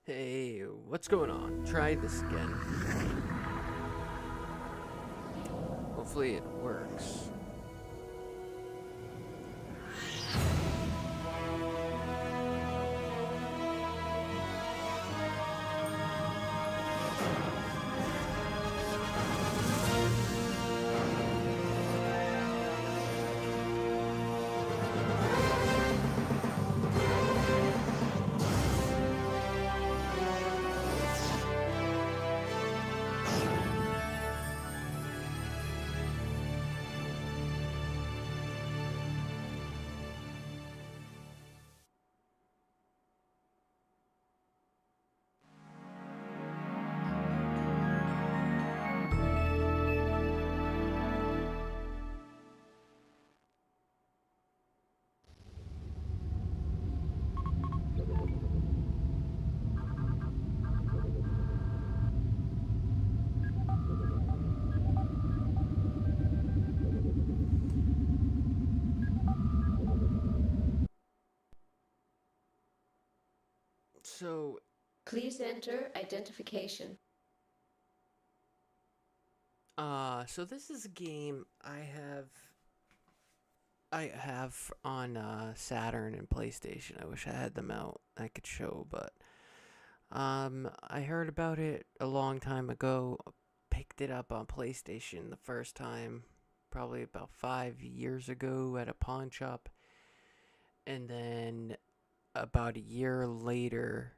Hey, what's going on? Try this again. Hopefully it works. So, Please enter identification. so this is a game I have on Saturn and PlayStation. I wish I had them out. I could show, but I heard about it a long time ago. Picked it up on PlayStation the first time, probably about 5 years ago at a pawn shop, and then about a year later,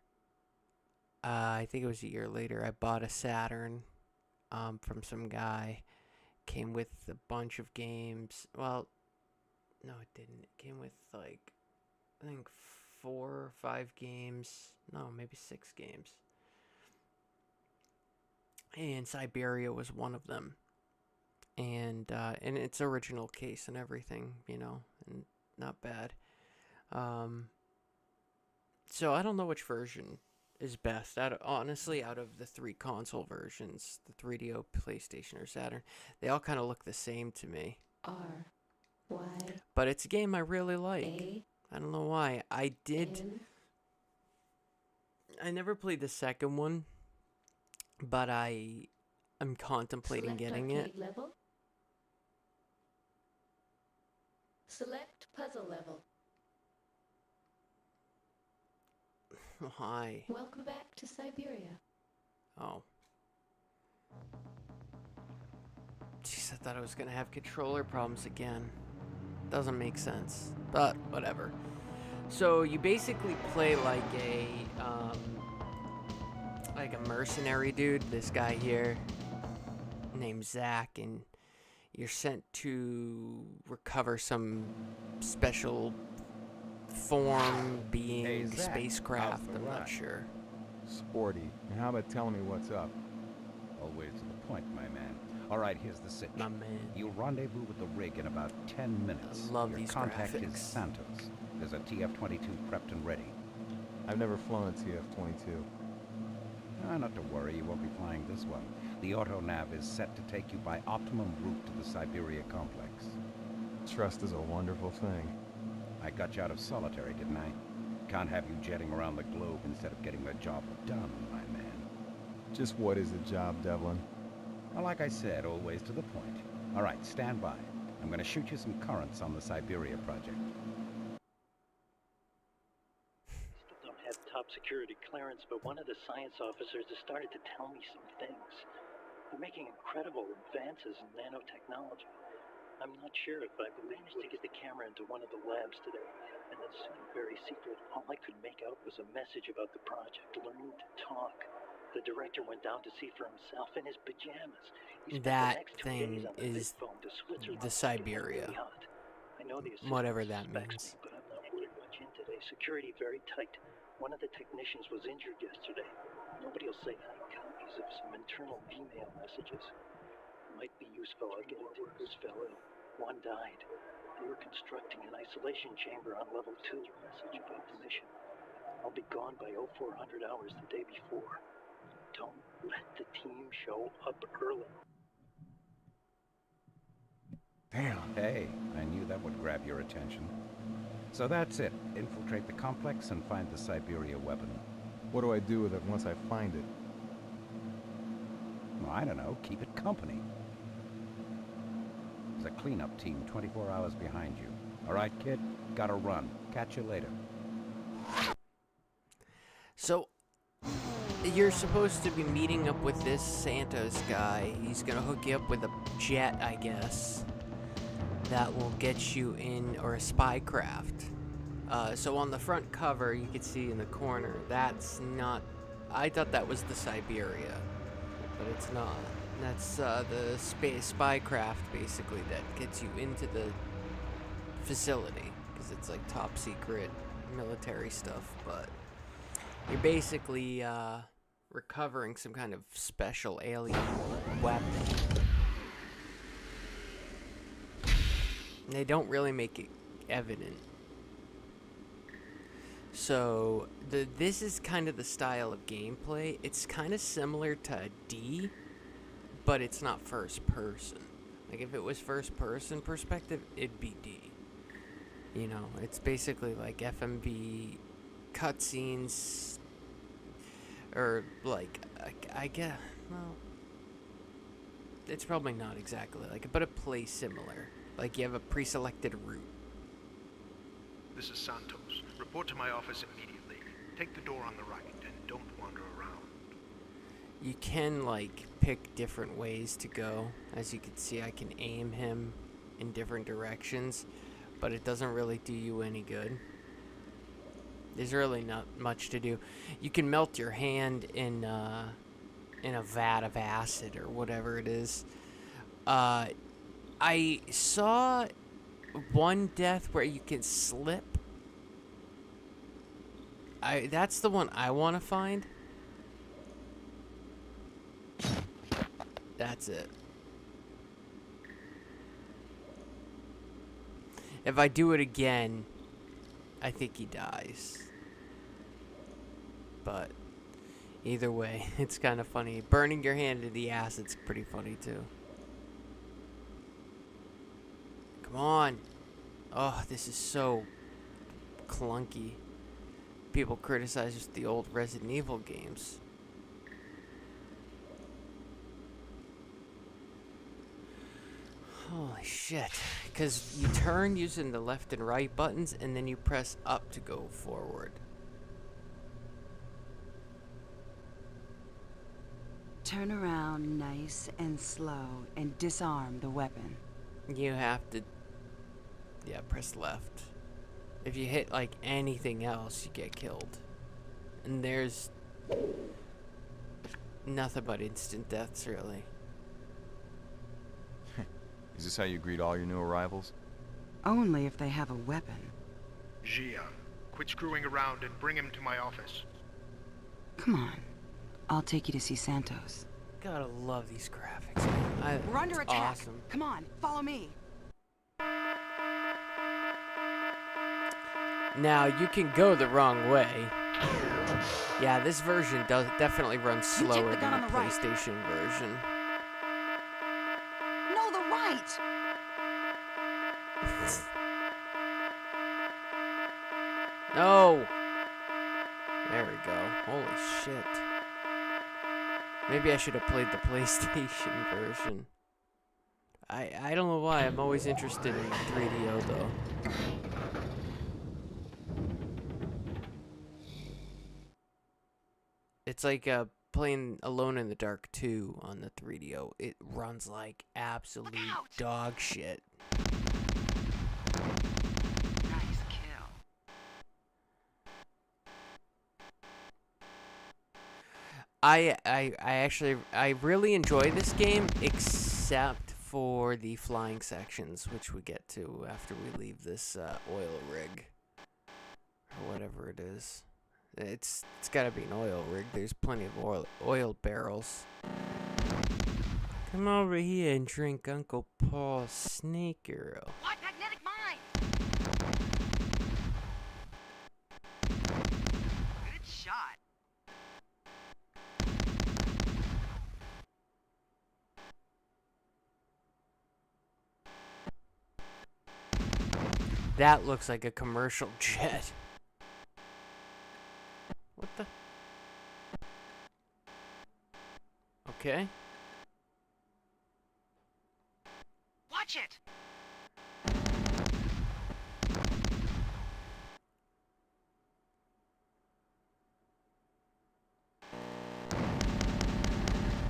I think it was a year later, I bought a Saturn from some guy. Came with a bunch of games. Well, no, it didn't. It came with like, I think 4 or 5 games. No, maybe 6 games. And Siberia was one of them. And in its original case and everything, and not bad. Um, so I don't know which version is best. Honestly, out of the 3 console versions, the 3DO, PlayStation, or Saturn, they all kind of look the same to me. R Y But it's a game I really like. A I don't know why. N. I never played the second one, but I'm contemplating Select getting it. arcade level. Select puzzle level. Why? Welcome back to Siberia. Oh. Jeez, I thought I was gonna have controller problems again. Doesn't make sense, but whatever. So you basically play like a mercenary dude. This guy here, named Zach, and you're sent to recover some special form being Hey, Zach. spacecraft. How's the I'm not ride? sure. Sporty. And how about telling me what's up? Always to the point, my man. All right, here's the sitch. My man. You'll rendezvous with the rig in about 10 minutes. I love Your these contact graphics. is Santos. There's a TF-22 prepped and ready. I've never flown a TF-22. Not to worry, you won't be flying this one. The auto-nav is set to take you by optimum route to the Cyberia complex. Trust is a wonderful thing. I got you out of solitary, didn't I? Can't have you jetting around the globe instead of getting the job done, my man. Just what is a job, Devlin? Well, like I said, always to the point. All right, stand by. I'm going to shoot you some currents on the Cyberia project. Still don't have top security clearance, but one of the science officers has started to tell me some things. They're making incredible advances in nanotechnology. I'm not sure if I've managed to get the camera into one of the labs today, and it's very secret. All I could make out was a message about the project, learning to talk. The director went down to see for himself in his pajamas. He spent That the next 2 thing days on the is big phone to Switzerland. the Siberia. I know the Whatever assistant that suspects means. me, but I'm not really much in today. Security very tight. One of the technicians was injured yesterday. Nobody will say I had copies of some internal email messages. Might be useful. I'll get into who's fell ill. One died. They were constructing an isolation chamber on level 2. Message about the mission. I'll be gone by 0400 hours the day before. Don't let the team show up early. Damn. Hey, I knew that would grab your attention. So that's it. Infiltrate the complex and find the Cyberia weapon. What do I do with it once I find it? Well, I don't know. Keep it company. There's a cleanup team 24 hours behind you. All right, kid? Gotta run. Catch you later. So, you're supposed to be meeting up with this Santos guy. He's gonna hook you up with a jet, I guess, that will get you in, or a spy craft. So on the front cover, you can see in the corner, that's not... I thought that was the Siberia, but it's not. That's the space spy craft, basically, that gets you into the facility, because it's like top secret military stuff, but you're basically recovering some kind of special alien weapon. And they don't really make it evident. So this is kind of the style of gameplay. It's kind of similar to D, but it's not first person. Like if it was first person perspective, it'd be D. You know, it's basically like FMV cutscenes, or like I guess, well, it's probably not exactly like it, but it plays similar. Like you have a pre-selected route. This is Santos. Report to my office immediately. Take the door on the right and don't wander around. You can like pick different ways to go. As you can see, I can aim him in different directions, but it doesn't really do you any good. There's really not much to do. You can melt your hand in a vat of acid or whatever it is. I saw one death where you can slip. That's the one I want to find. That's it. If I do it again, I think he dies. But either way, it's kind of funny. Burning your hand in the acid's pretty funny too. Come on. Oh, this is so clunky. People criticize the old Resident Evil games. Holy shit. Because you turn using the left and right buttons, and then you press up to go forward. Turn around nice and slow and disarm the weapon. You have to... yeah, press left. If you hit, like, anything else, you get killed. And there's... nothing but instant deaths, really. Is this how you greet all your new arrivals? Only if they have a weapon. Gia, quit screwing around and bring him to my office. Come on. I'll take you to see Santos. Gotta love these graphics, man. We're under it's attack. Awesome. Come on, follow me. Now, you can go the wrong way. Yeah, this version does definitely runs You take slower the gun than on the the right. PlayStation version. No, the right! No! There we go. Holy shit. Maybe I should have played the PlayStation version. I don't know why. I'm always interested in 3DO, though. It's like playing Alone in the Dark 2 on the 3DO. It runs like absolute dog shit. Nice kill. I really enjoy this game, except for the flying sections, which we get to after we leave this oil rig, or whatever it is. It's got to be an oil rig. There's plenty of oil barrels. Come over here and drink Uncle Paul's snake arrow. What? Magnetic mine! Good shot. That looks like a commercial jet. What the? Okay. Watch it!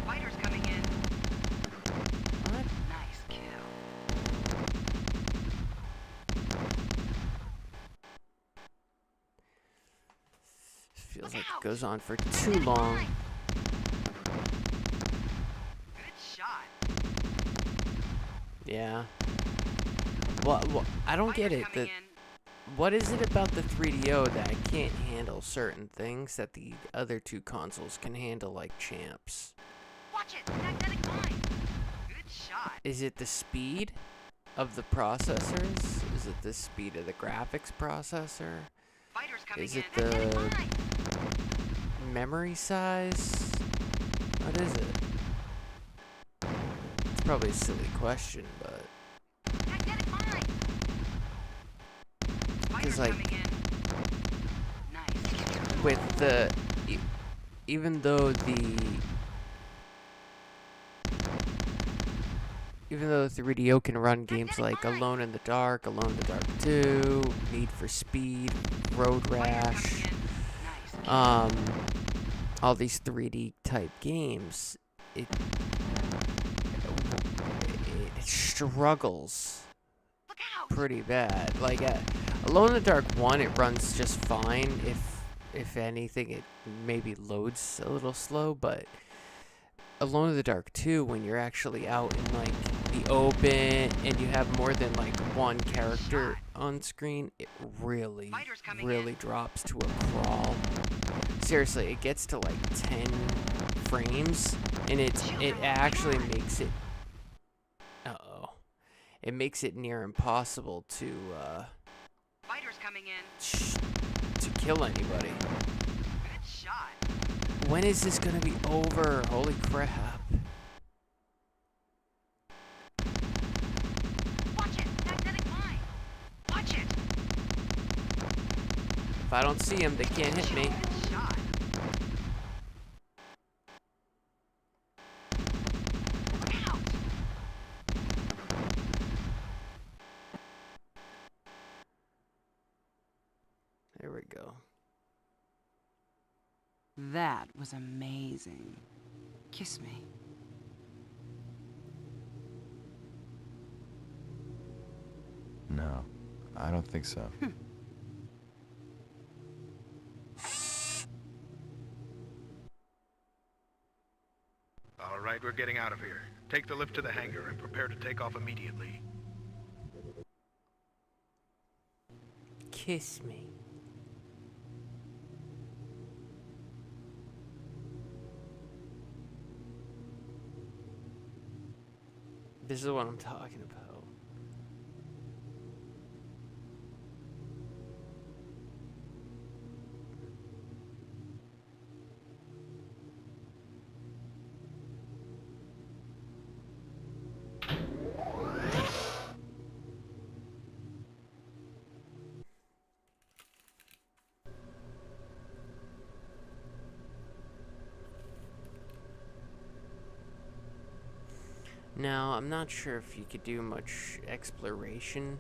Fighters coming in. What? Nice kill. Feels Look like out! it goes on for too long. Good shot. Yeah. Well, I don't get Fighters it. coming in. What is it about the 3DO that I can't handle certain things that the other two consoles can handle like champs? Watch it! Magnetic mine! Good shot. Is it the speed of the processors? Is it the speed of the graphics processor? Fighters coming Is in. it the Magnetic mine! memory size? What is it? It's probably a silly question, but Magnetic mine! Fighters like, coming in. Nice kill. with the even though the 3DO can run games like Alone in the Dark, Alone in the Dark 2, Need for Speed, Road Fighters Rash, coming in. Nice kill. all these 3D type games, it struggles Look out! pretty bad. Like Alone in the Dark 1, it runs just fine. If anything, it maybe loads a little slow, but Alone in the Dark 2, when you're actually out in like the open and you have more than like one character on screen, it really drops to a crawl. Seriously, it gets to like 10 frames, and it actually makes it it makes it near impossible to Fighters coming in. to kill anybody. Good shot. When is this gonna be over? Holy crap. Watch it! Magnetic mine! Watch it! If I don't see him, they can't hit me. Good shot. Look out! There we go. That was amazing. Kiss me. No, I don't think so. All right, we're getting out of here. Take the lift to the hangar and prepare to take off immediately. Kiss me. This is what I'm talking about. Now, I'm not sure if you could do much exploration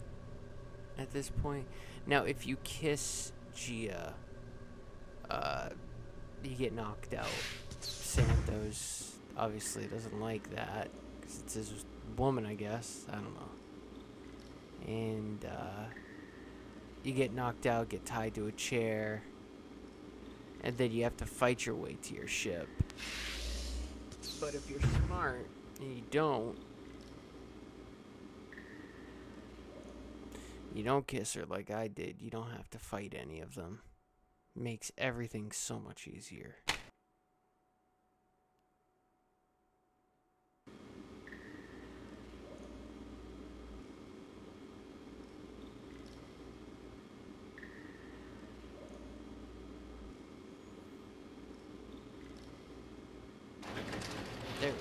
at this point. Now, if you kiss Gia, you get knocked out. Santos obviously doesn't like that, because it's his woman, I guess. I don't know. And, you get knocked out, get tied to a chair, and then you have to fight your way to your ship. But if you're smart, and you don't kiss her like I did, you don't have to fight any of them. Makes everything so much easier. There we go.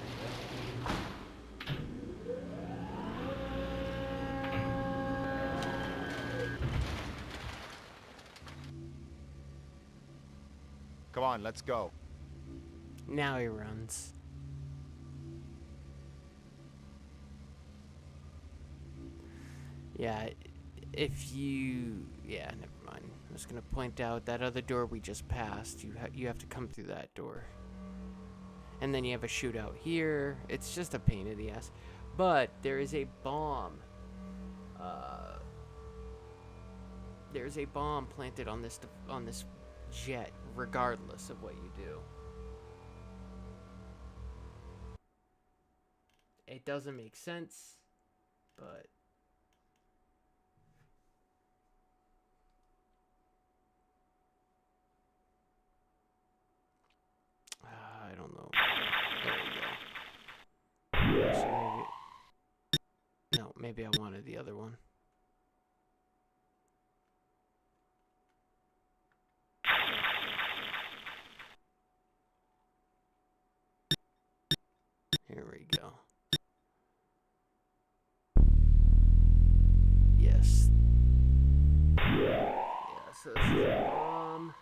Come on, let's go. Now he runs. Yeah, if you... Yeah, never mind. I was gonna point out that other door we just passed. You have to come through that door. And then you have a shootout here. It's just a pain in the ass. But there is a bomb. There's a bomb planted on this jet, regardless of what you do. It doesn't make sense, but I don't know. There we go. So maybe I wanted the other one. Here we go. Yes. Yeah, so this is a bomb.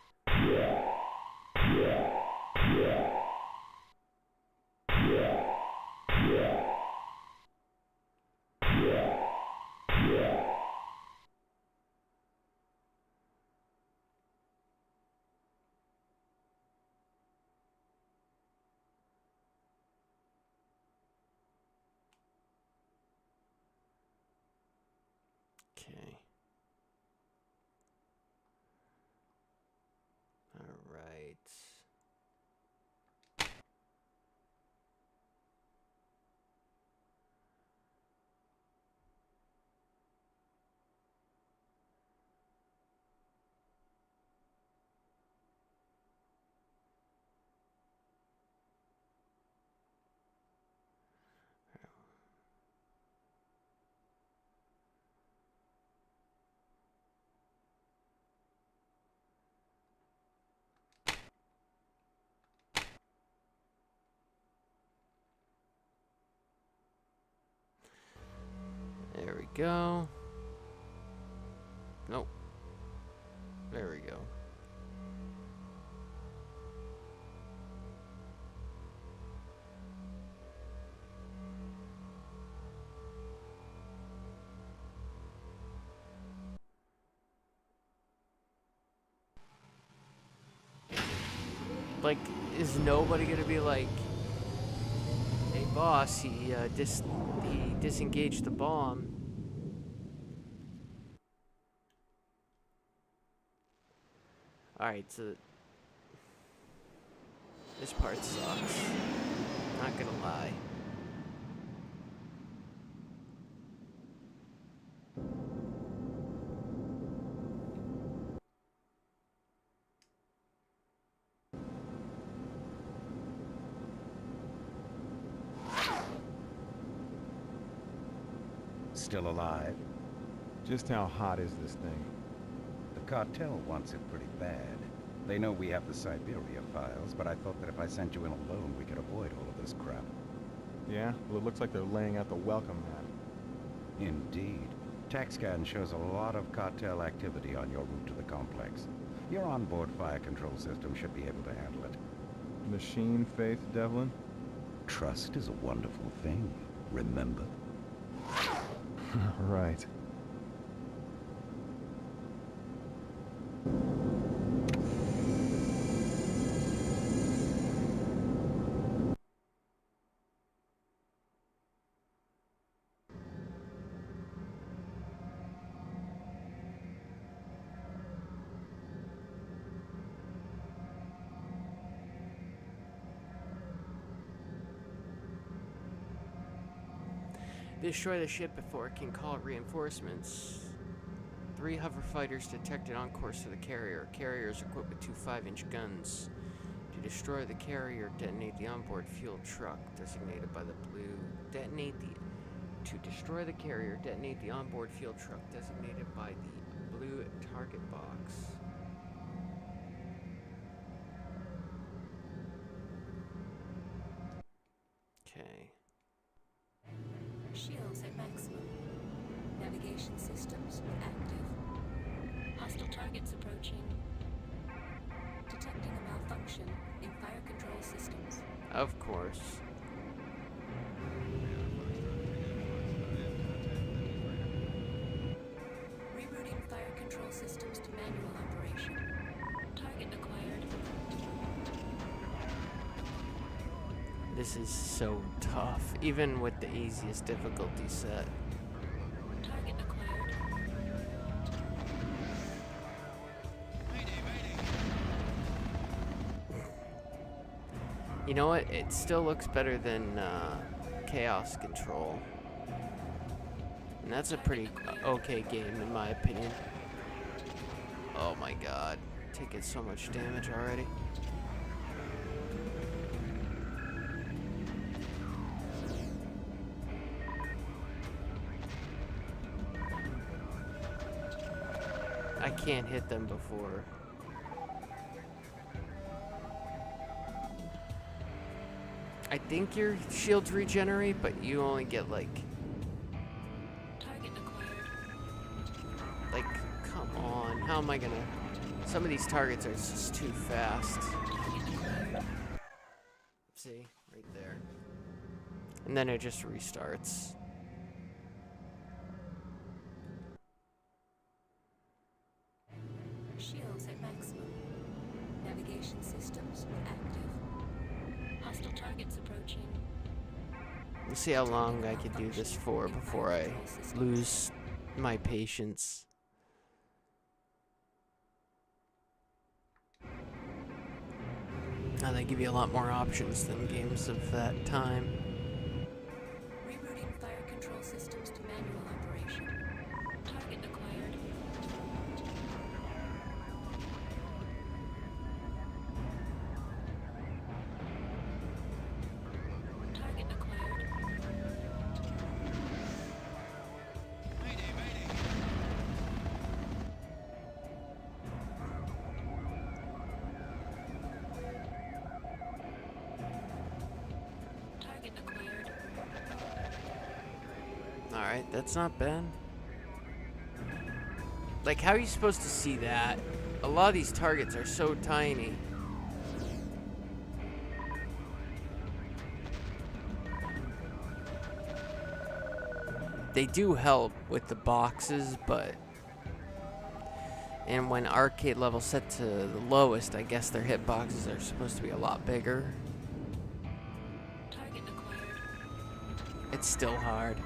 Okay. All right. There we go. Nope. There we go. Like, is nobody gonna be like, hey boss, he disengaged the bomb. Alright, so this part sucks. Not gonna lie. Still alive? Just how hot is this thing? The cartel wants it pretty bad. They know we have the Siberia files, but I thought that if I sent you in alone, we could avoid all of this crap. Yeah? Well, it looks like they're laying out the welcome mat. Indeed. TechScan shows a lot of cartel activity on your route to the complex. Your onboard fire control system should be able to handle it. Machine faith, Devlin? Trust is a wonderful thing, remember? Right. Destroy the ship before it can call reinforcements. 3 hover fighters detected on course to the carrier. Carrier is equipped with 2 5-inch guns. To destroy the carrier, detonate the onboard fuel truck designated by the blue. To destroy the carrier, detonate the onboard fuel truck designated by the blue target box. Okay. Shields at maximum. Navigation systems active. Hostile targets approaching. Detecting a malfunction in fire control systems. Of course. This is so tough, even with the easiest difficulty set. Target acquired. You know what? It still looks better than Chaos Control. And that's a pretty okay game in my opinion. Oh my god. Taking so much damage already. I can't hit them before. I think your shields regenerate, but you only get like, Target acquired. come on, how am I gonna? Some of these targets are just too fast. Target acquired. See, right there. And then it just restarts. Shields at maximum. Navigation systems active. Hostile targets approaching. We'll see how long I can do this for before I lose my patience. Now they give you a lot more options than games of that time. Rerouting fire control systems to manual operation. Target acquired. Target acquired. Target acquired. Alright, that's not bad. Like, how are you supposed to see that? A lot of these targets are so tiny. They do help with the boxes, but... And when arcade level set to the lowest, I guess their hitboxes are supposed to be a lot bigger. Target acquired. It's still hard.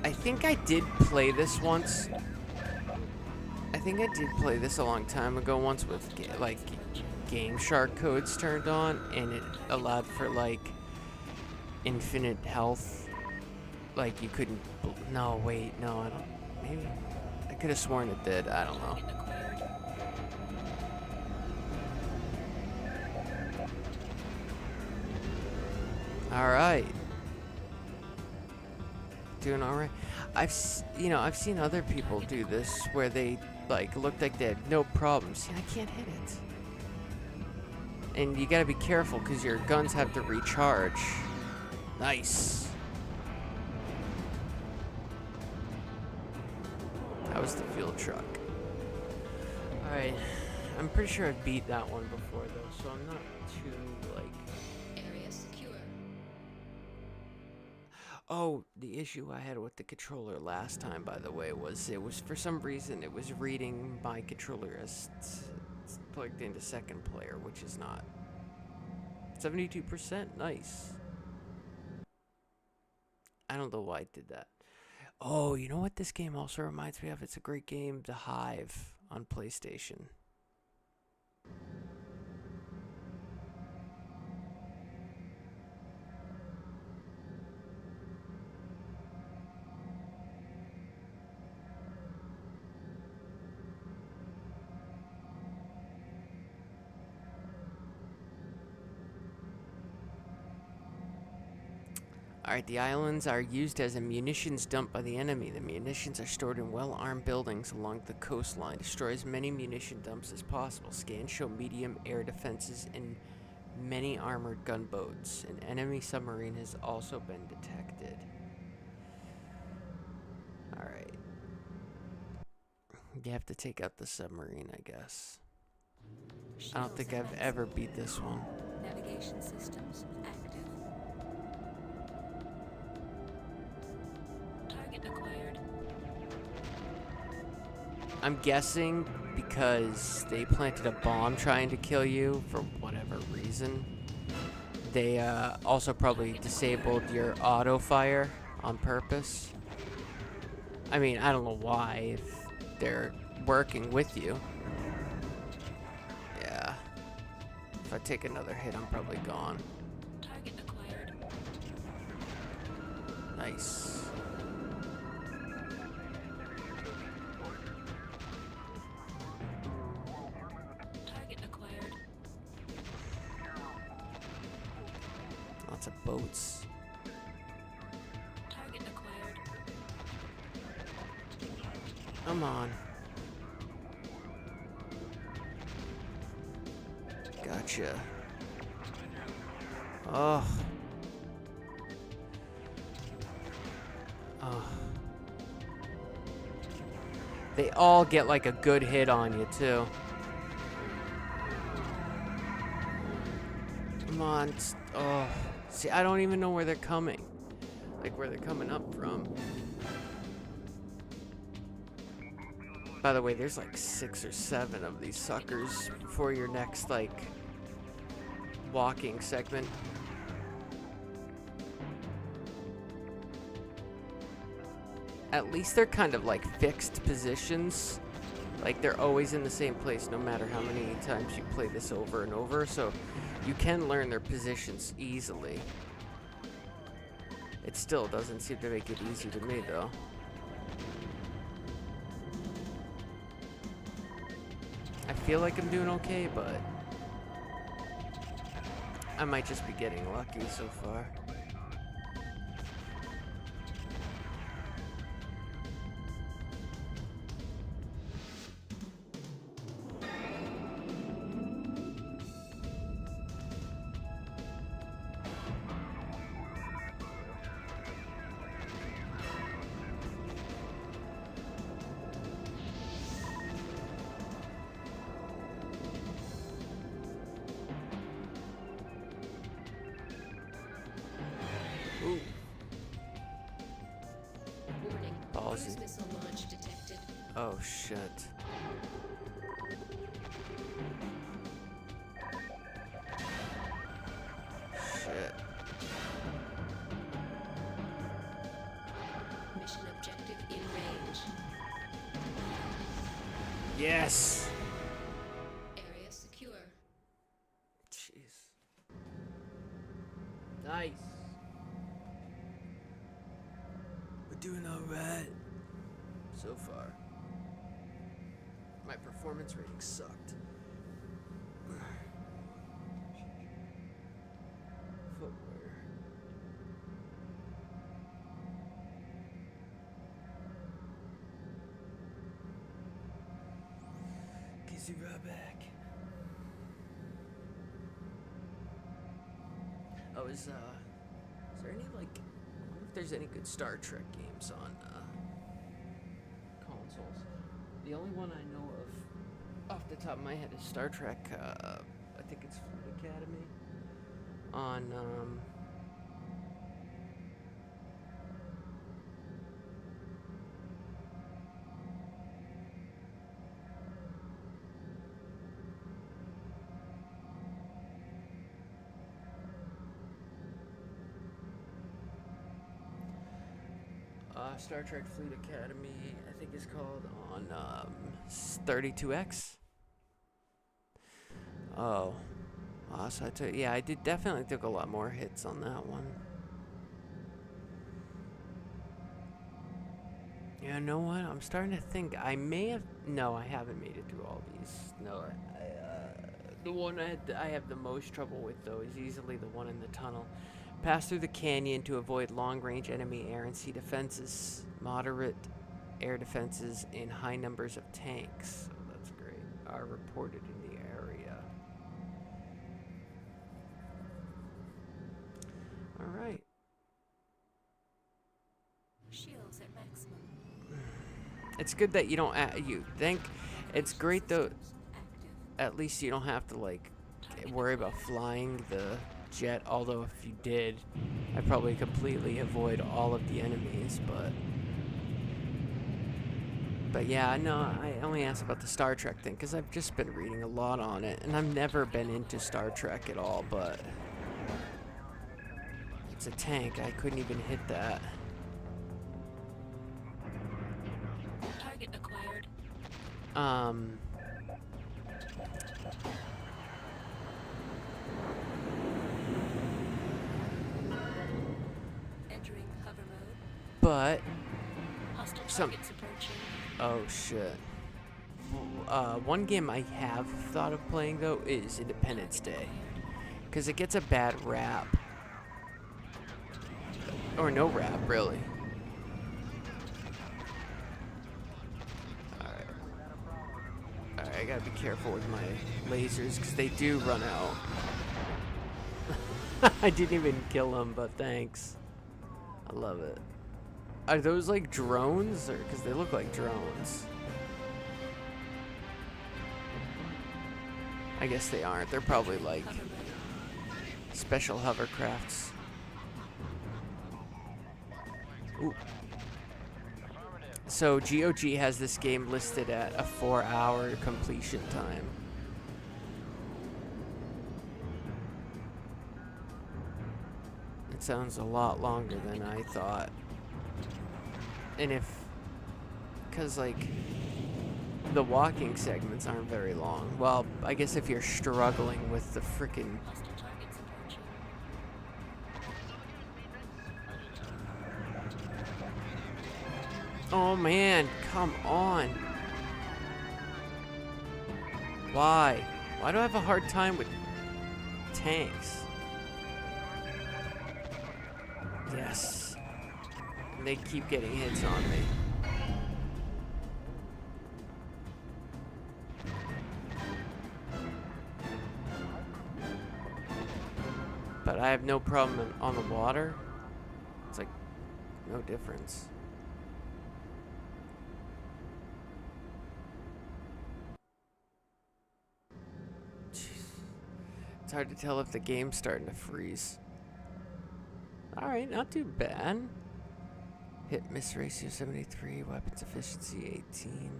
I think I did play this once. I think I did play this a long time ago once with like Game Shark codes turned on, and it allowed for like infinite health. Like you couldn't. No, wait, no, I don't. Maybe I could have sworn it did. I don't know. Target acquired. All right. Doing all right. I've seen other people do this where they like looked like they had no problems. See, I can't hit it. And you gotta be careful because your guns have to recharge. Nice. That was the fuel truck. All right. I'm pretty sure I've beat that one before though, so I'm not too like. Area secure. Oh, the issue I had with the controller last time, by the way, was it was for some reason it was reading my controller as plugged into second player, which is not. 72%, nice. I don't know why it did that. Oh, you know what this game also reminds me of? It's a great game, The Hive on PlayStation. Alright, the islands are used as a munitions dump by the enemy. The munitions are stored in well-armed buildings along the coastline. Destroy as many munition dumps as possible. Scans show medium air defenses and many armored gunboats. An enemy submarine has also been detected. Alright. You have to take out the submarine, I guess. I don't think I've ever beat this one. Navigation systems active. Target acquired. I'm guessing because they planted a bomb trying to kill you for whatever reason. They also probably disabled your auto fire on purpose. I mean, I don't know why if they're working with you. Yeah. If I take another hit, I'm probably gone. Target acquired. Nice. Target acquired. Lots of boats. Target acquired. Come on. Gotcha. Oh. Oh. They all get like a good hit on you too. Come on. Oh. See, I don't even know where they're coming. Like where they're coming up from. By the way, there's like 6 or 7 of these suckers before your next like walking segment. At least they're kind of like fixed positions. Like they're always in the same place no matter how many times you play this over and over. So you can learn their positions easily. It still doesn't seem to make it easy to me though. I feel like I'm doing okay, but I might just be getting lucky so far. Ooh. Warning. Ballsy. Cruise missile launch detected. Oh shit. Shit. Mission objective in range. Yes. Area secure. Jeez. Nice. We're doing alright. So far. My performance rating sucked. Footwear. Kiss you right back. Oh, is there any, like, I wonder if there's any good Star Trek games on, consoles. The only one I know of, off the top of my head, is Star Trek, I think it's Fleet Academy, on, Star Trek Fleet Academy, I think it's called, on 32X. Oh, so yeah, I definitely took a lot more hits on that one. You know what? I'm starting to think I may have. No, I haven't made it through all these. No, the one I have the most trouble with though is easily the one in the tunnel. Pass through the canyon to avoid long-range enemy air and sea defenses, moderate air defenses, and high numbers of tanks. So that's great. Are reported in the area. All right. Shields at maximum. It's good that you don't. You think it's great though. Active. At least you don't have to like worry about flying the jet, although if you did, I'd probably completely avoid all of the enemies, but But yeah, no, I only asked about the Star Trek thing because I've just been reading a lot on it, and I've never been into Star Trek at all, but it's a tank. I couldn't even hit that. Target acquired. Entering hover mode. But Hostile Some- targets approaching. oh shit. One game I have thought of playing though is Independence Day, because it gets a bad rap, or no rap really. Alright, I gotta be careful with my lasers because they do run out. I didn't even kill them, but thanks. I love it. Are those like drones, or because they look like drones? I guess they aren't. They're probably like Hover mode. special hovercrafts. Ooh. So GOG has this game listed at a 4-hour completion time. It sounds a lot longer than I thought. And because like the walking segments aren't very long. Well, I guess if you're struggling with the frickin' Hostile targets approaching. oh man, come on. Why? Why do I have a hard time with tanks? Yes. And they keep getting hits on me. But I have no problem on the water. It's like no difference. Jeez. It's hard to tell if the game's starting to freeze. Alright, not too bad. Hit miss ratio 73, weapons efficiency 18.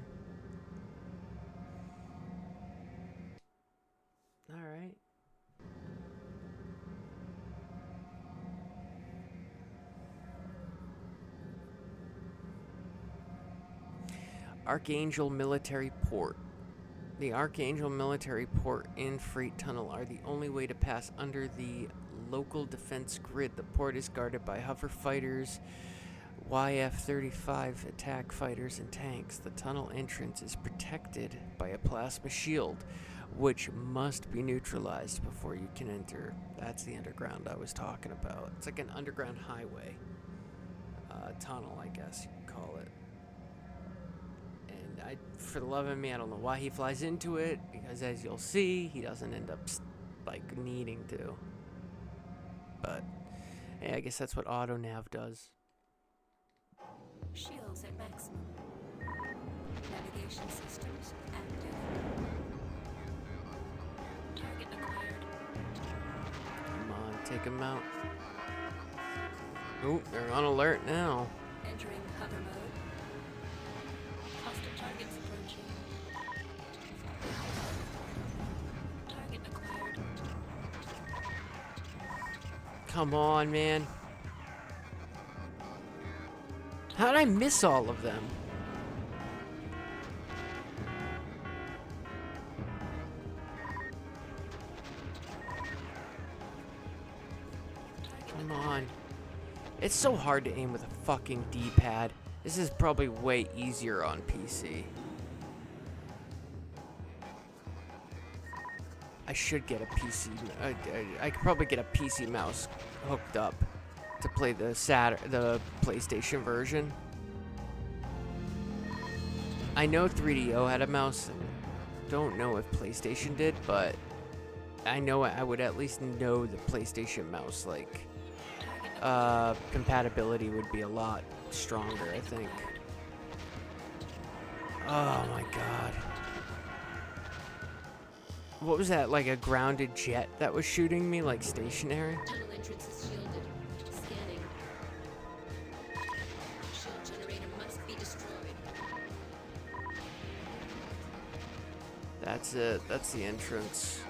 Alright. Archangel Military Port. The Archangel Military Port and Freight Tunnel are the only way to pass under the local defense grid. The port is guarded by hover fighters, YF-35 attack fighters, and tanks. The tunnel entrance is protected by a plasma shield, which must be neutralized before you can enter. That's the underground I was talking about. It's like an underground highway. Tunnel, I guess you could call it. And for the love of me, I don't know why he flies into it, because as you'll see, he doesn't end up like needing to. But hey, I guess that's what auto nav does. Shields at maximum. Navigation systems active. Target acquired. Come on, take him out. Oh, they're on alert now. Entering hover mode. Hostile targets approaching. Target acquired. Come on, man. How did I miss all of them? Come on. It's so hard to aim with a fucking D-pad. This is probably way easier on PC. I should get a PC. I could probably get a PC mouse hooked up to play the PlayStation version. I know 3DO had a mouse. Don't know if PlayStation did, but I know I would at least know the PlayStation mouse. Like, compatibility would be a lot stronger, I think. Oh my god. What was that, like a grounded jet that was shooting me, like stationary? Tunnel entrance is shielded. Scanning. Shield generator must be destroyed. That's it. That's the entrance.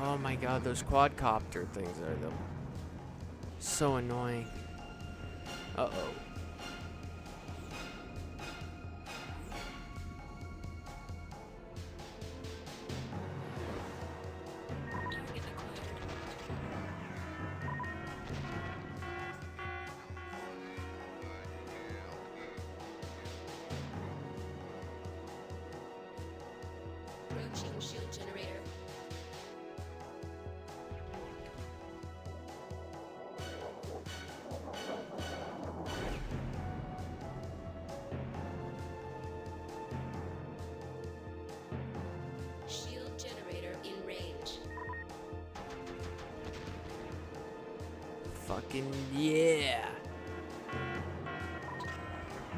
Oh my god, those quadcopter things are so annoying. Uh-oh. Target acquired. Approaching shield generator. Shield generator in range. Fucking yeah.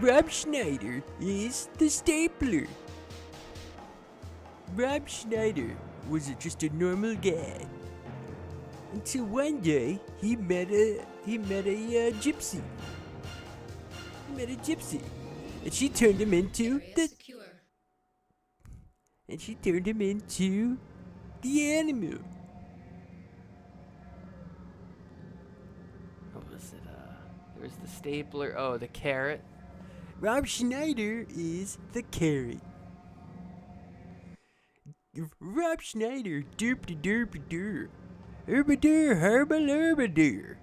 Rob Schneider is the stapler. Rob Schneider was just a normal guy. Until one day he met a gypsy. He met a gypsy. And she turned him into Area secure. the animal. What was it? There was the stapler. Oh, the carrot. Rob Schneider is the carrot. Rob Schneider, derp-de-derp-de-dur. Herbadur, herbalurbadur.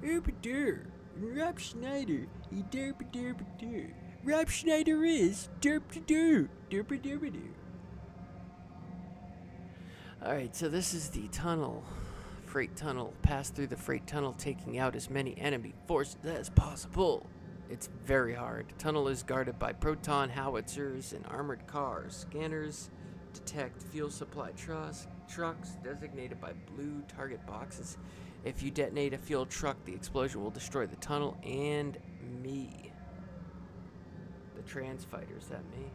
Herbadur. Rob Schneider, he derp-de-derp-de-dur. Rob Schneider is derp-de-dur. Derp-de-derp-de-dur. Alright, so this is the tunnel. Freight tunnel. Pass through the freight tunnel, taking out as many enemy forces as possible. It's very hard. The tunnel is guarded by proton howitzers and armored cars. Scanners detect fuel supply trucks designated by blue target boxes. If you detonate a fuel truck, the explosion will destroy the tunnel and me. The trans fighter, is that me?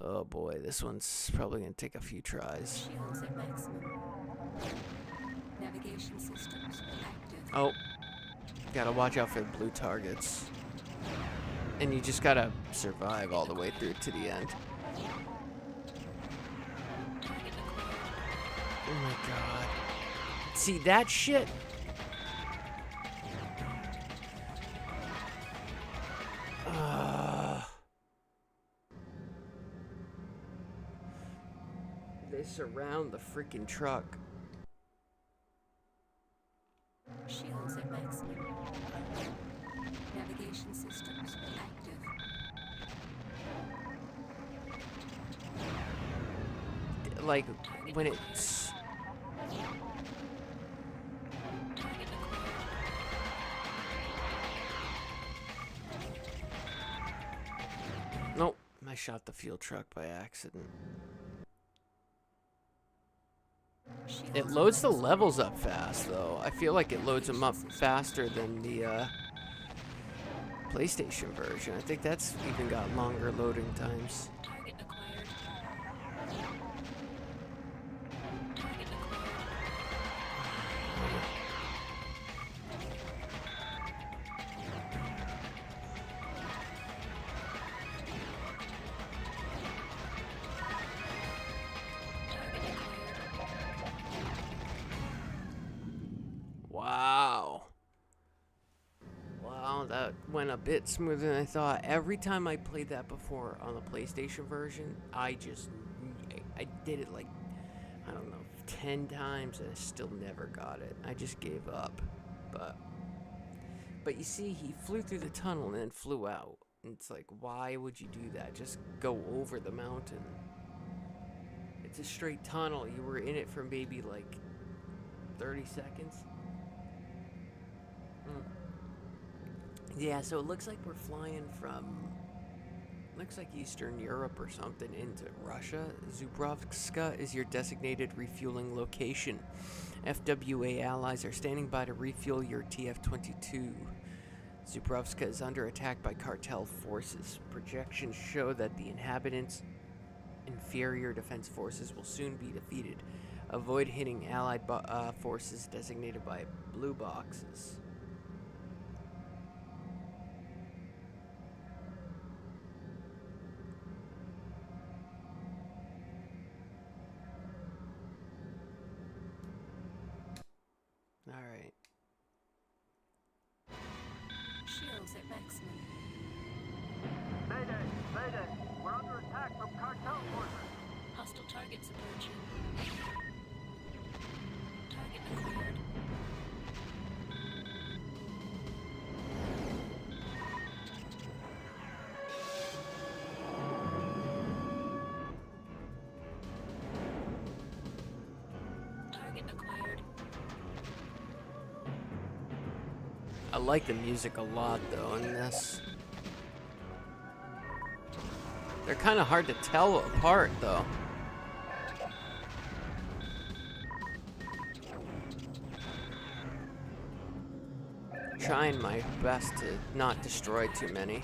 Oh boy, this one's probably gonna take a few tries. Shields at maximum. Navigation systems active. Oh, gotta watch out for the blue targets. And you just gotta survive all the way through to the end. Target acquired. Oh my god. See that shit? They surround the freaking truck. Shields at maximum. Navigation systems active. Like, when it's... Target acquired. Nope, I shot the fuel truck by accident. It Shields loads at the maximum. levels up fast, though. I feel like it loads them up faster than the PlayStation version. I think that's even got longer loading times. Target acquired. Target acquired. Target acquired. Wow. Wow, that went a bit smoother than I thought. Every time I played that before on the PlayStation version, I did it like, I don't know, 10 times and I still never got it. I just gave up. But you see, he flew through the tunnel and then flew out. And it's like, why would you do that? Just go over the mountain. It's a straight tunnel. You were in it for maybe like 30 seconds. Yeah, so it looks like we're flying from, looks like Eastern Europe or something into Russia. Zubrovska is your designated refueling location. FWA allies are standing by to refuel your TF-22. Zubrovska is under attack by cartel forces. Projections show that the inhabitants inferior defense forces will soon be defeated. Avoid hitting allied forces designated by blue boxes. Alright. Shields at maximum. Mayday! Mayday! We're under attack from cartel forces! Hostile targets approaching. Target acquired. Target acquired. I like the music a lot, though, in this. They're kind of hard to tell apart, though. Trying my best to not destroy too many.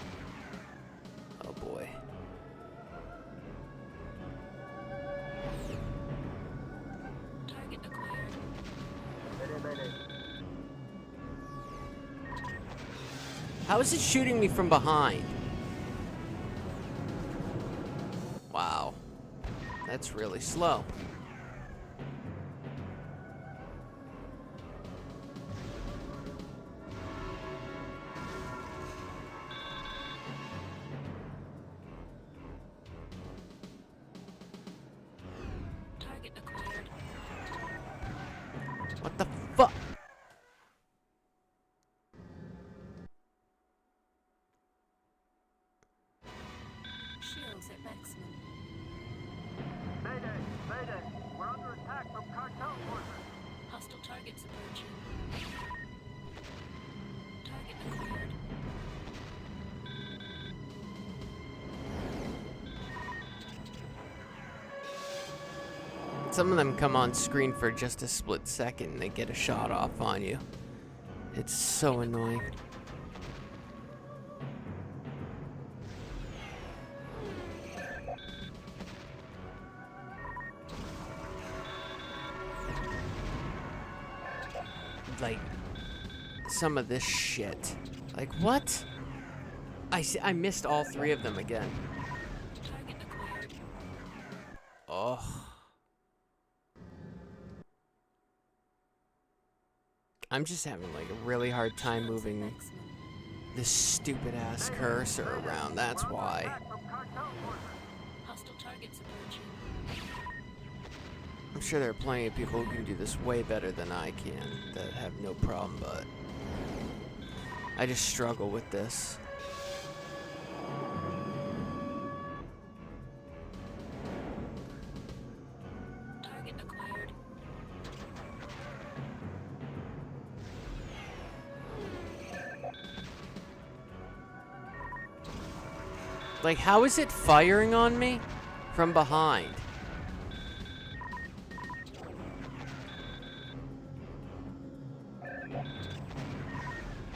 Oh boy. Target acquired. Mayday! Mayday! How is it shooting me from behind? Wow. That's really slow. Target acquired. What the fuck? Shields at maximum. Mayday! Mayday! We're under attack from cartel forces! Hostile targets approaching. Target acquired. Some of them come on screen for just a split second and they get a shot off on you. It's so annoying. Like, some of this shit. Like, what? I missed all three of them again. Target acquired. Oh. I'm just having like a really hard time Shields at moving maximum. this stupid ass cursor around. That's why. Attack from cartel forces! Hostile targets approaching. I'm sure there are plenty of people who can do this way better than I can that have no problem, but I just struggle with this. Target acquired. Like, how is it firing on me from behind?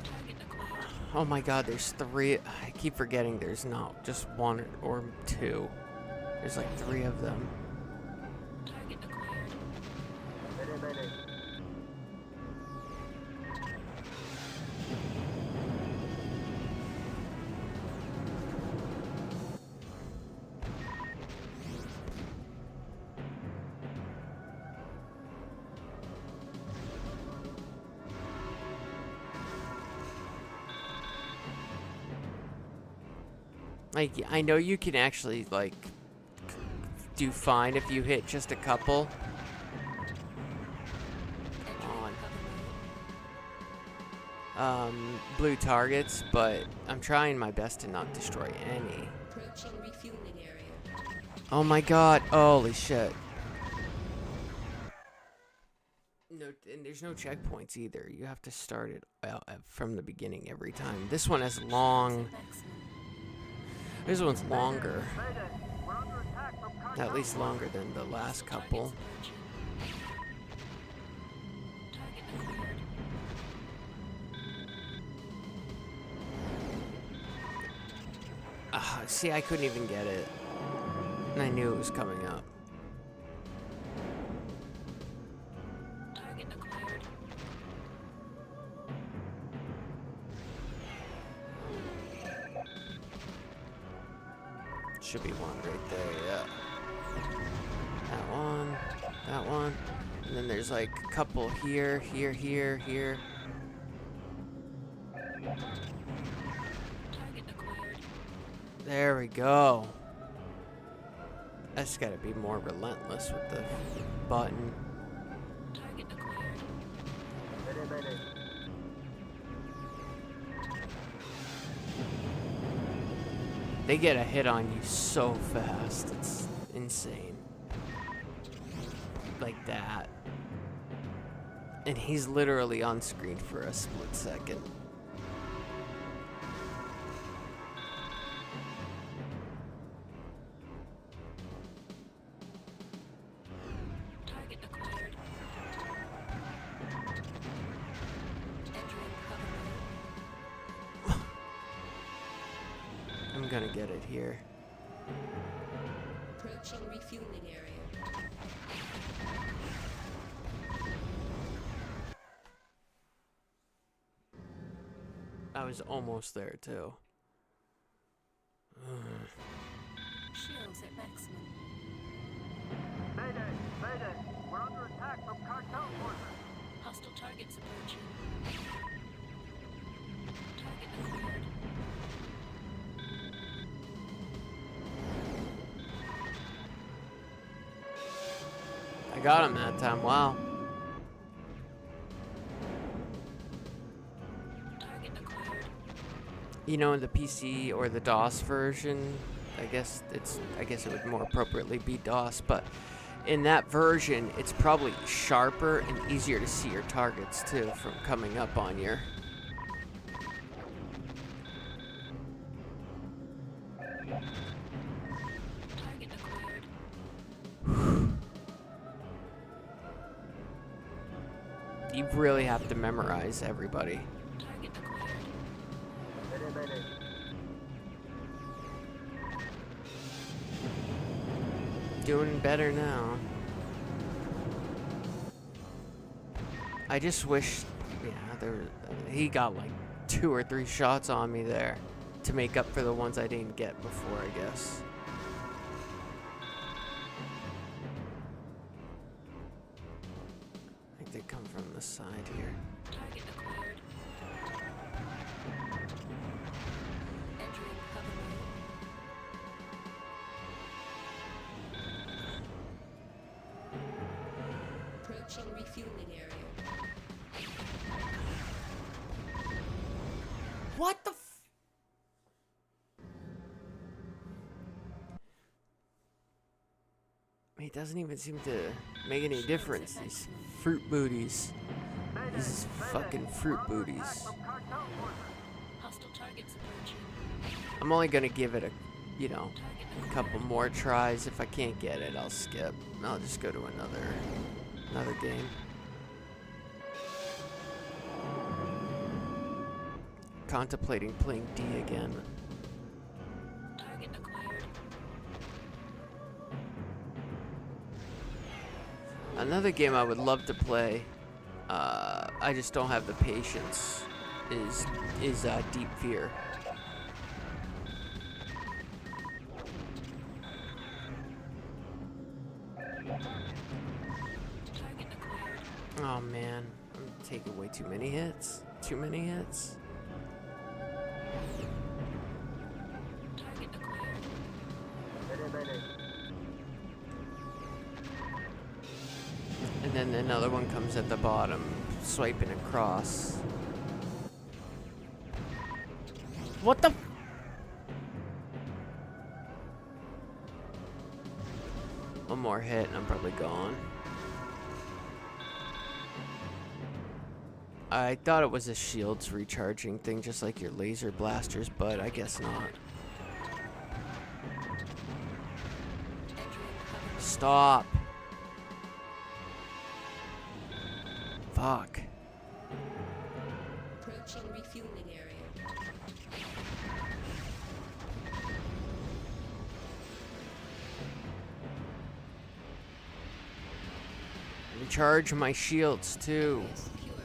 Target acquired. Oh my god, there's three. I keep forgetting there's not just one or two. There's like three of them. Target acquired. Mayday! Mayday! Like, I know you can actually, like, do fine if you hit just a couple. Entering cover mode. Blue targets, but I'm trying my best to not destroy any. Approaching refueling area. Oh my god, holy shit. No, and there's no checkpoints either. You have to start it out from the beginning every time. This one has long. Maximum. This one's longer. Mayday! We're under attack from cartel At least longer than the last couple. Targets approaching. Target acquired. See, I couldn't even get it. And I knew it was coming up. Target acquired. Should be one right there, yeah. That one. And then there's like a couple here, here. Target acquired. There we go. I just gotta be more relentless with the button. Target acquired. Mayday, mayday. They get a hit on you so fast. It's insane. Like that. And he's literally on screen for a split second. Target acquired. Entering cover mode. I'm gonna get it here. Approaching refueling area. I was almost there too. Shields at maximum. Mayday, mayday. We're under attack from cartel forces. Hostile targets approaching. Target acquired. I got him that time. Wow. Target acquired. You know, in the PC or the DOS version, I guess it would more appropriately be DOS, but in that version, it's probably sharper and easier to see your targets too from coming up on your. Target acquired. You really have to memorize everybody. Target acquired. Mayday, mayday. Doing better now. I just wish, he got like 2 or 3 shots on me there to make up for the ones I didn't get before, I guess. I think they come from the side here. Target acquired. Entering cover mode. Approaching refueling area. What the It doesn't even seem to make any difference, these fruit booties. These fucking fruit booties. Hostile targets approaching. I'm only gonna give it a Target couple more tries. If I can't get it, I'll skip. I'll just go to another game. Contemplating playing D again. target acquired. Another game I would love to play, I just don't have the patience, is Deep Fear. Target acquired. Oh man, I'm taking way too many hits. Too many hits. Target acquired. And then another one comes at the bottom, swiping across. What the? One more hit and I'm probably gone. I thought it was a shields recharging thing, just like your laser blasters, but I guess not. Entering cover. Stop. Fuck. Approaching refueling area. And charge my shields too. Secure.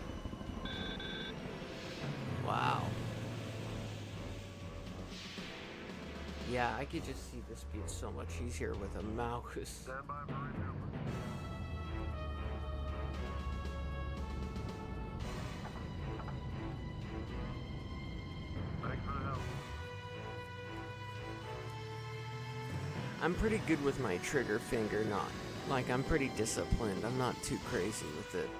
Wow. Yeah, I could just see this being so much easier with a mouse. Stand by for refueling. Thanks for the help. I'm pretty good with my trigger finger, not like I'm pretty disciplined. I'm not too crazy with it.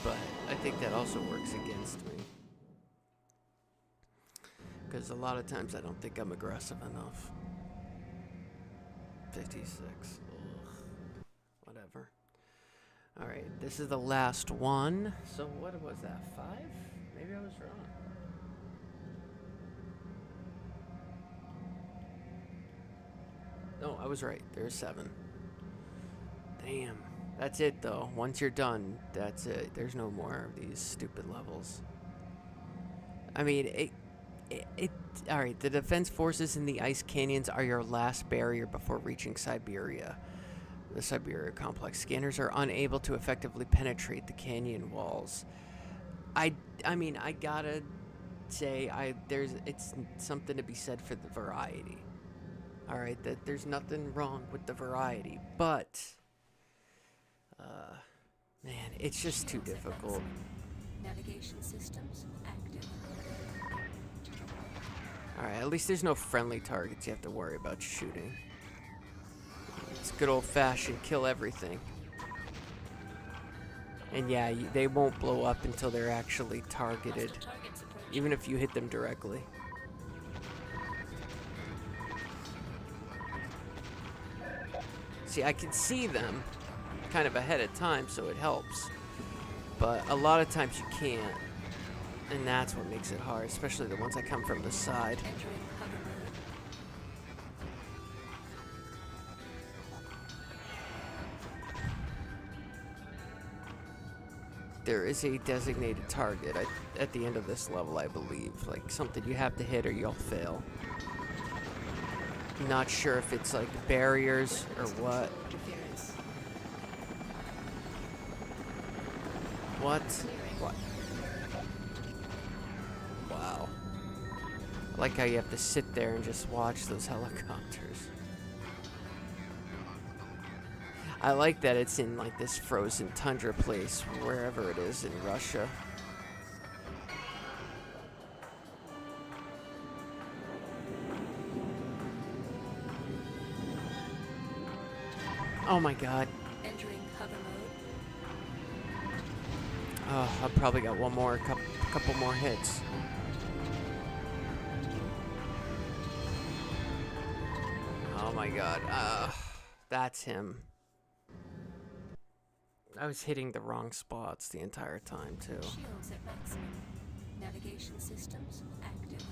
But I think that also works against me. Because a lot of times I don't think I'm aggressive enough. 56. Ugh. Whatever. Alright, this is the last one. So what was that, 5? Maybe I was wrong. No, I was right. There's 7. Damn. That's it, though. Once you're done, that's it. There's no more of these stupid levels. I mean, Alright, the defense forces in the ice canyons are your last barrier before reaching Siberia. The Siberia complex. Scanners are unable to effectively penetrate the canyon walls. I mean, I gotta say, it's something to be said for the variety. Alright, that there's nothing wrong with the variety, but man, it's just too difficult. Navigation systems active. Alright, at least there's no friendly targets you have to worry about shooting. It's good old-fashioned kill everything. And yeah, they won't blow up until they're actually targeted, Hostile targets approaching. even if you hit them directly. See, I can see them kind of ahead of time, so it helps. But a lot of times you can't. And that's what makes it hard, especially the ones that come from the side. Entering hover mode. There is a designated target at the end of this level, I believe. Like something you have to hit or you'll fail. Not sure if it's like barriers or what. Interference. What? Clearing. What? Wow. I like how you have to sit there and just watch those helicopters. I like that it's in like this frozen tundra place, wherever it is in Russia. Oh my god. Entering hover mode. Oh, I've probably got one more, couple more hits. Oh my god. That's him. I was hitting the wrong spots the entire time, too. Shields at maximum. Navigation systems active.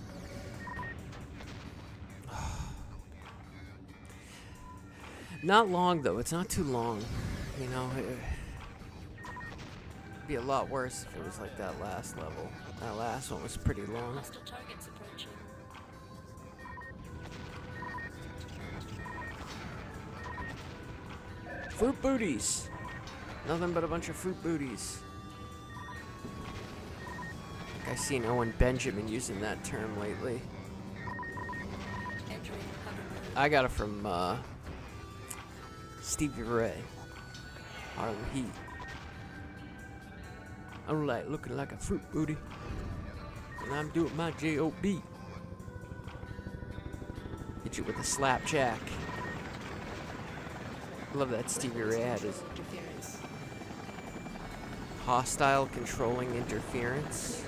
Not long, though. It's not too long. You know, it'd be a lot worse if it was like that last level. That last one was pretty long. Hostile targets approaching. Fruit booties! Nothing but a bunch of fruit booties. I've seen Owen Benjamin using that term lately. Entering hover mode. I got it from Stevie Ray, Harlem Heat. I'm like looking like a fruit booty, and I'm doing my J.O.B. Hit you with a slapjack. I love that Stevie Ray had his Interference. hostile controlling interference.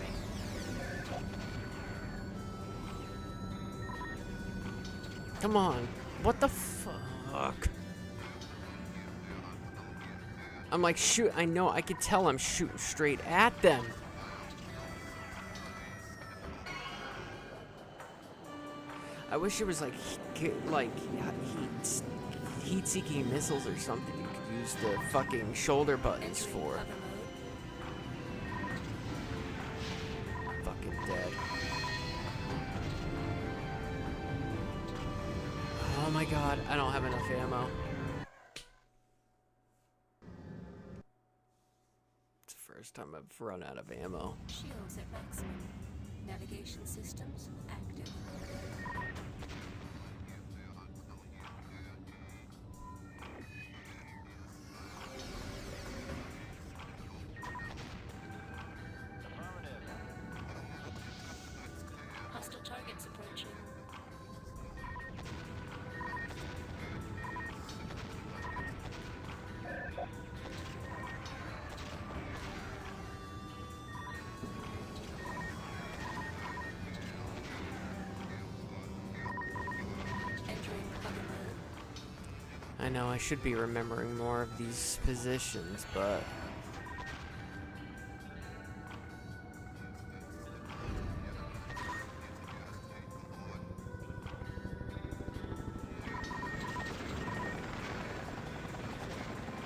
Come on, what the fuck? I'm like, shoot, I know, I could tell I'm shooting straight at them. I wish it was like heat-seeking missiles or something you could use the fucking shoulder buttons Entering for. hover mode. Fucking dead. Oh my god, I don't have enough ammo. first time I've run out of ammo. Shields at maximum. Navigation systems active. Hostile targets approaching. Entering cover mode. I know I should be remembering more of these positions, but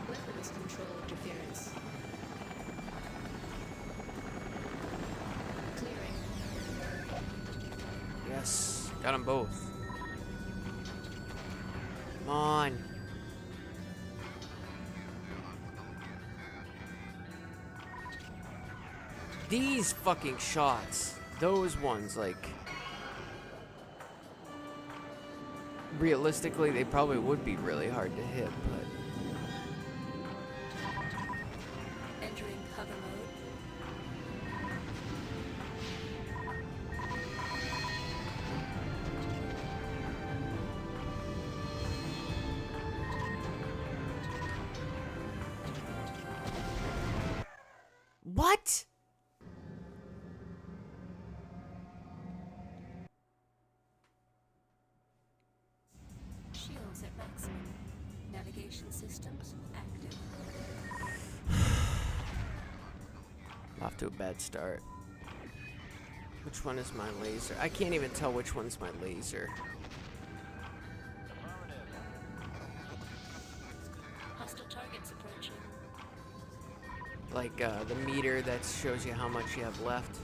Weapons control interference. Clearing. yes, got them both. Come on. These fucking shots, those ones, like, realistically, they probably would be really hard to hit, but Entering cover mode. what? Shields at maximum. Navigation systems active. Off to a bad start. Which one is my laser? I can't even tell which one's my laser. Hostile targets approaching. Like the meter that shows you how much you have left.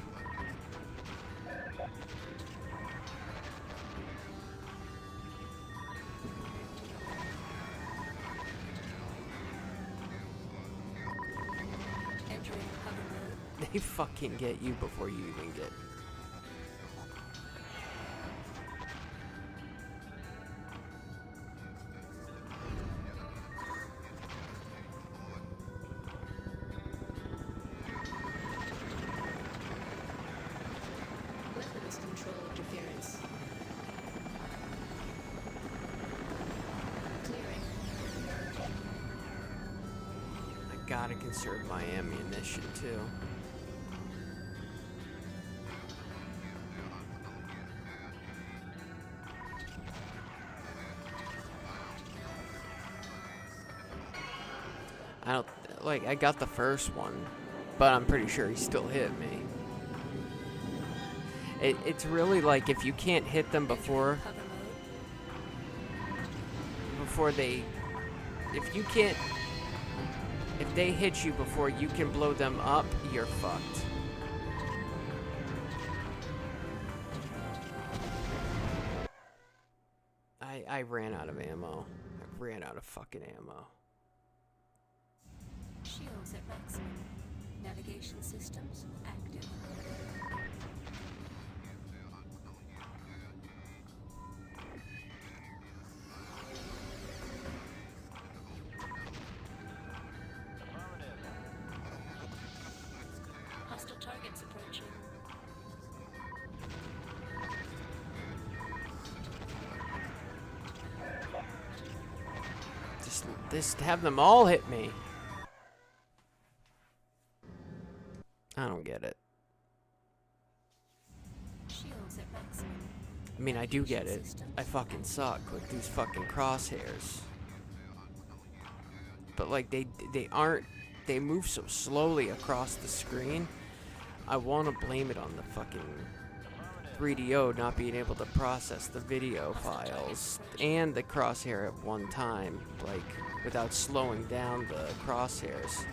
Entering cover mode. They fucking get you before you even get. Weapons control interference. Clearing. I gotta conserve my ammunition too. I don't like. I got the first one, but I'm pretty sure he still hit me. It's really like if you can't hit them before Cover mode. they, if they hit you before you can blow them up, you're fucked. I ran out of ammo. I ran out of fucking ammo. Shields at maximum. Navigation systems active. Hostile targets approaching. Just have them all hit me. I don't get it. Shields at maximum. I mean, I do get it. I fucking suck with these fucking crosshairs. But like they aren't. They move so slowly across the screen. I want to blame it on the fucking 3DO not being able to process the video files and the crosshair at one time, like without slowing down the crosshairs.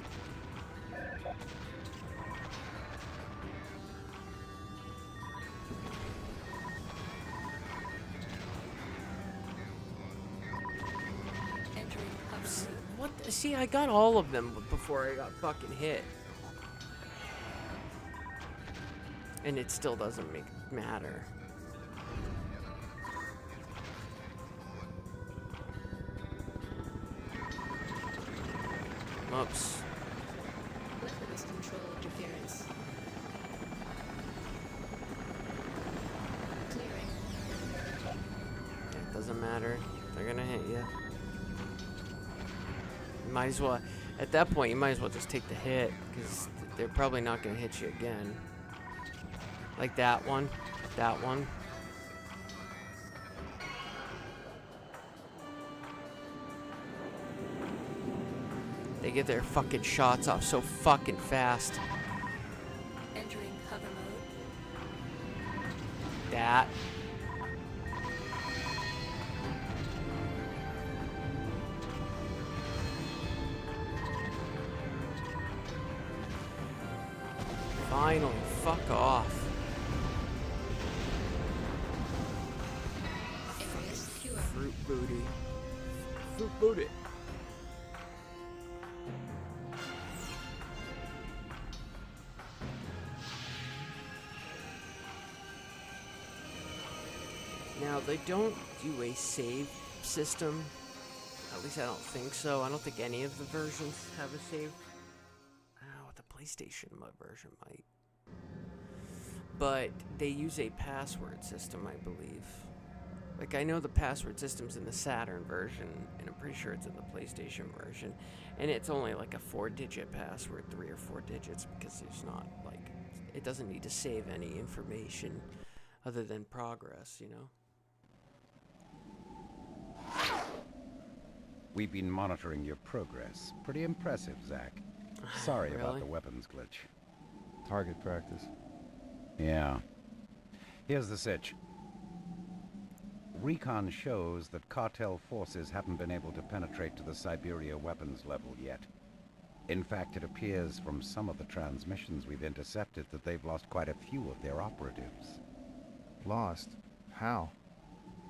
Entering cover mode. What? See, I got all of them before I got fucking hit. And it still doesn't matter. Oops. Weapons control interference. Clearing. It doesn't matter. They're gonna hit you. You might as well, at that point, you might as well just take the hit, because they're probably not gonna hit you again. Like that one. That one. They get their fucking shots off so fucking fast. Entering hover mode. That. Finally, fuck off. Area secure. Fruit booty. Fruit booty. Now, they don't do a save system. At least I don't think so. I don't think any of the versions have a save. Oh, the PlayStation version might. But they use a password system, I believe. Like, I know the password system's in the Saturn version, and I'm pretty sure it's in the PlayStation version. And it's only like a 4-digit password, 3 or 4 digits, because there's not, like, it doesn't need to save any information other than progress, you know? We've been monitoring your progress. Pretty impressive, Zach. Sorry about Really? the weapons glitch. Target practice. Yeah. Here's the sitch. Recon shows that cartel forces haven't been able to penetrate to the Siberia weapons level yet. In fact, it appears from some of the transmissions we've intercepted that they've lost quite a few of their operatives. Lost? How?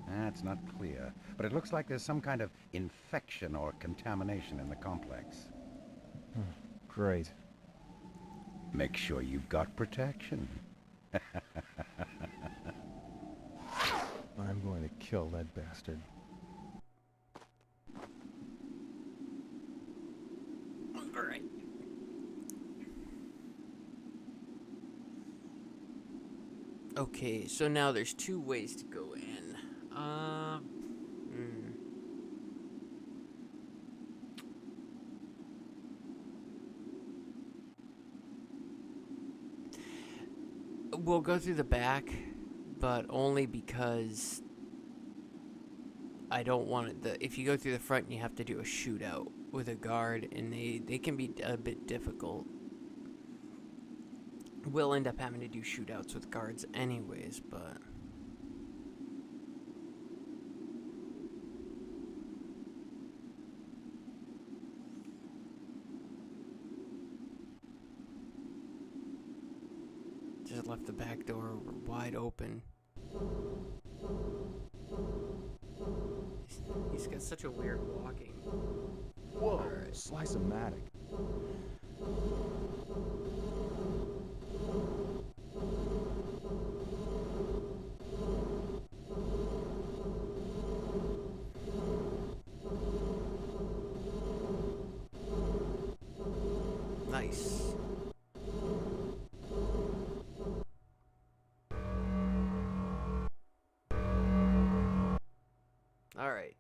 That's not clear, but it looks like there's some kind of infection or contamination in the complex. Great. Make sure you've got protection. I'm going to kill that bastard. Alright. Okay, so now there's 2 ways to go in. We'll go through the back, but only because I don't want it. If you go through the front, you have to do a shootout with a guard, and they can be a bit difficult. We'll end up having to do shootouts with guards anyways, but... Just left the back door wide open. He's got such a weird walking. Whoa! Slice-o-matic. Nice. Alright.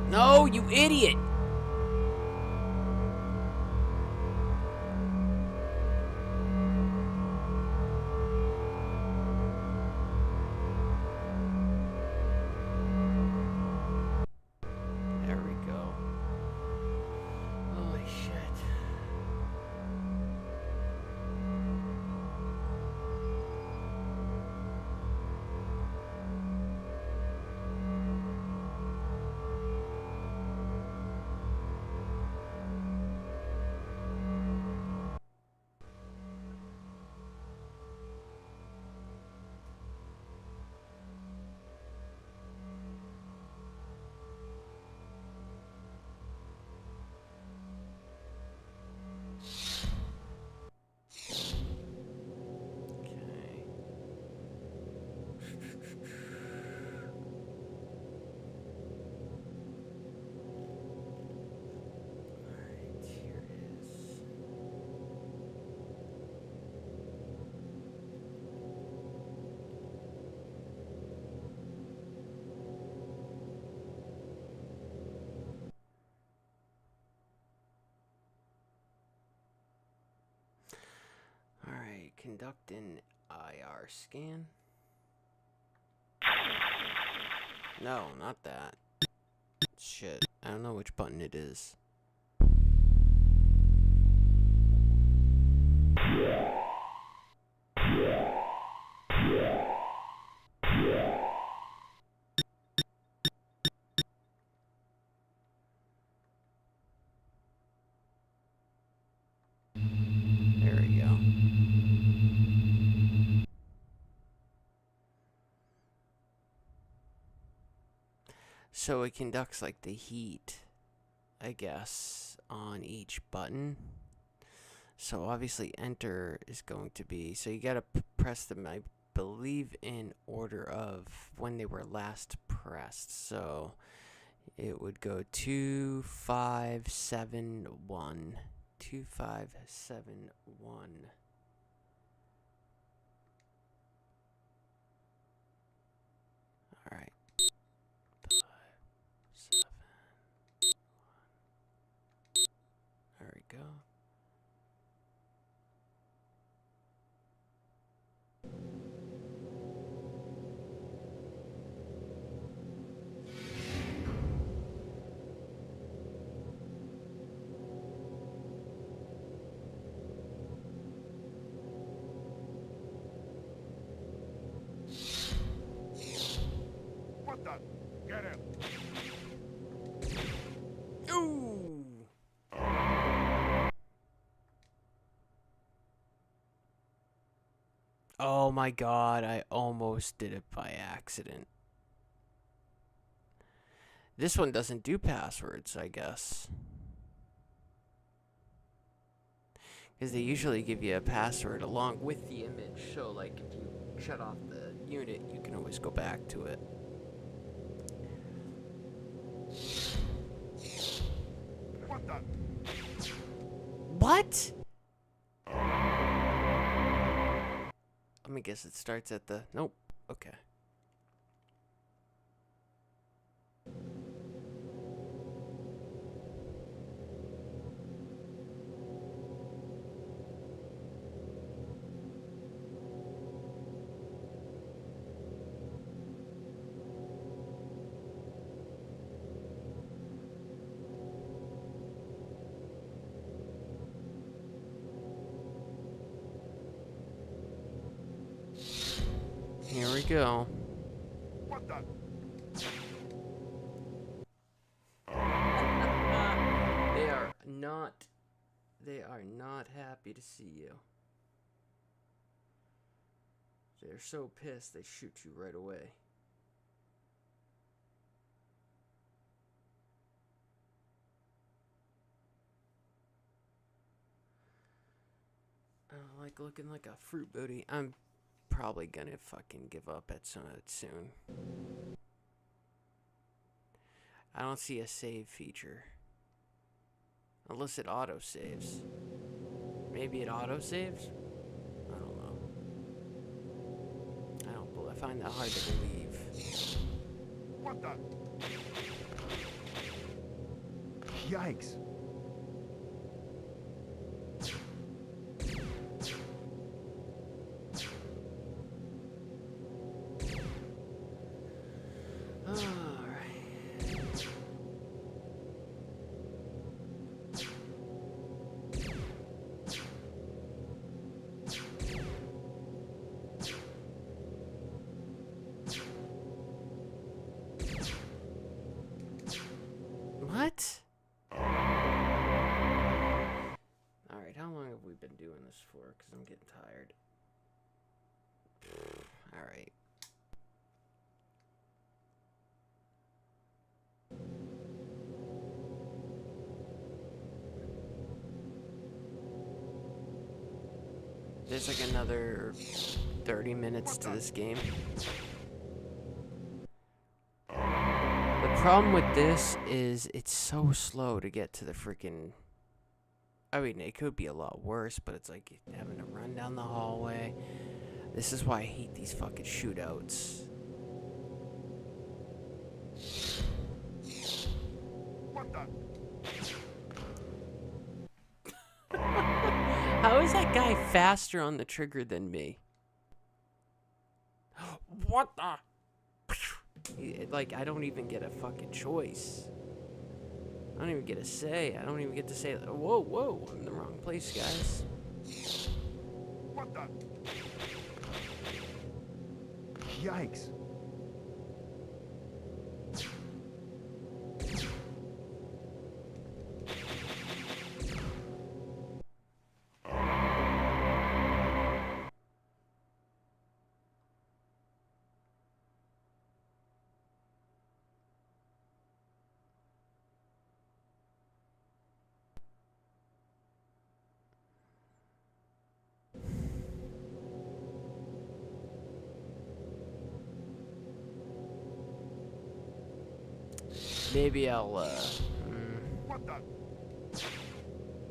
No, you idiot! There we go. Holy shit. conduct an IR scan. No, not that. Shit, I don't know which button it is. There we go. So it conducts like the heat, I guess, on each button. So obviously enter is going to be, so you gotta press them, I believe, in order of when they were last pressed. So it would go 2, 5, 7, 1. 2, 5, 7, 1. Alright. 5, 7, 1. There we go. What the? Get him! Ooh! Oh my god, I almost did it by accident. This one doesn't do passwords, I guess. Because they usually give you a password along with the image, so like if you shut off the unit, you can always go back to it. What the? What? Let me guess, it starts at the... Nope. Okay. Here we go. What the? They are not happy to see you. They're so pissed they shoot you right away. I don't like looking like a fruit booty. I'm probably gonna fucking give up at some soon. I don't see a save feature. Unless it auto-saves. Maybe it auto-saves? I don't know. I find that hard to believe. What the? Yikes. What? Alright, how long have we been doing this for? Because I'm getting tired. Alright. There's like another 30 minutes to this game. The problem with this is it's so slow to get to the freaking... I mean, it could be a lot worse, but it's like having to run down the hallway. This is why I hate these fucking shootouts. What the? How is that guy faster on the trigger than me. What the? Like, I don't even get a fucking choice. I don't even get a say. I don't even get to say, whoa, whoa, I'm in the wrong place, guys. What the? Yikes. Maybe I'll, What the?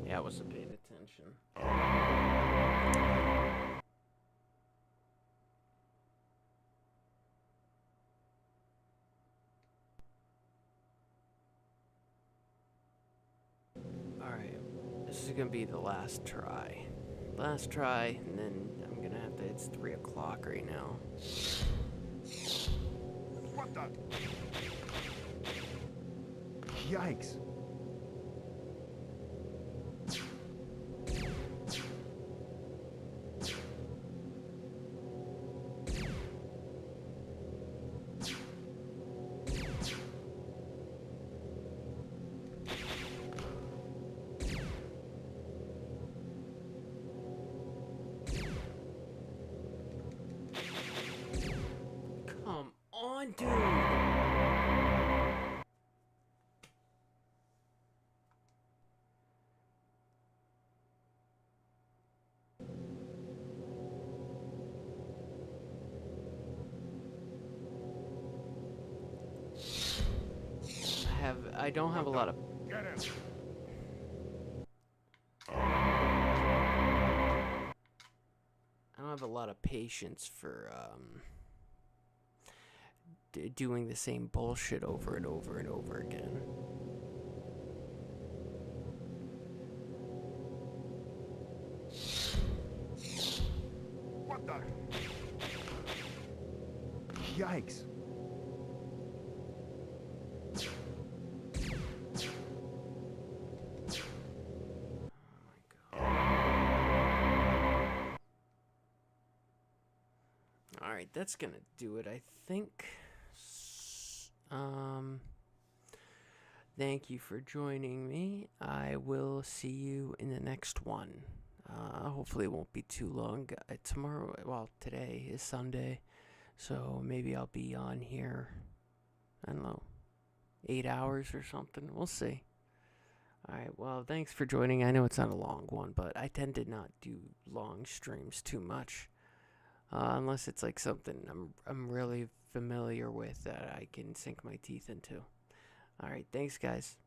yeah, I wasn't paying attention. Alright, this is gonna be the last try. Last try, and then I'm gonna have to, it's 3 o'clock right now. What the? Yikes. Come on, dude! I don't have a lot of... Get him. I don't have a lot of patience for, doing the same bullshit over and over and over again. What the? Yikes. Alright, that's gonna do it, I think. Thank you for joining me. I will see you in the next one. Hopefully it won't be too long. Tomorrow, well, today is Sunday, so maybe I'll be on here, I don't know, 8 hours or something. We'll see. Alright, well, thanks for joining. I know it's not a long one, but I tend to not do long streams too much. Unless it's like something I'm really familiar with that I can sink my teeth into. Alright, thanks guys.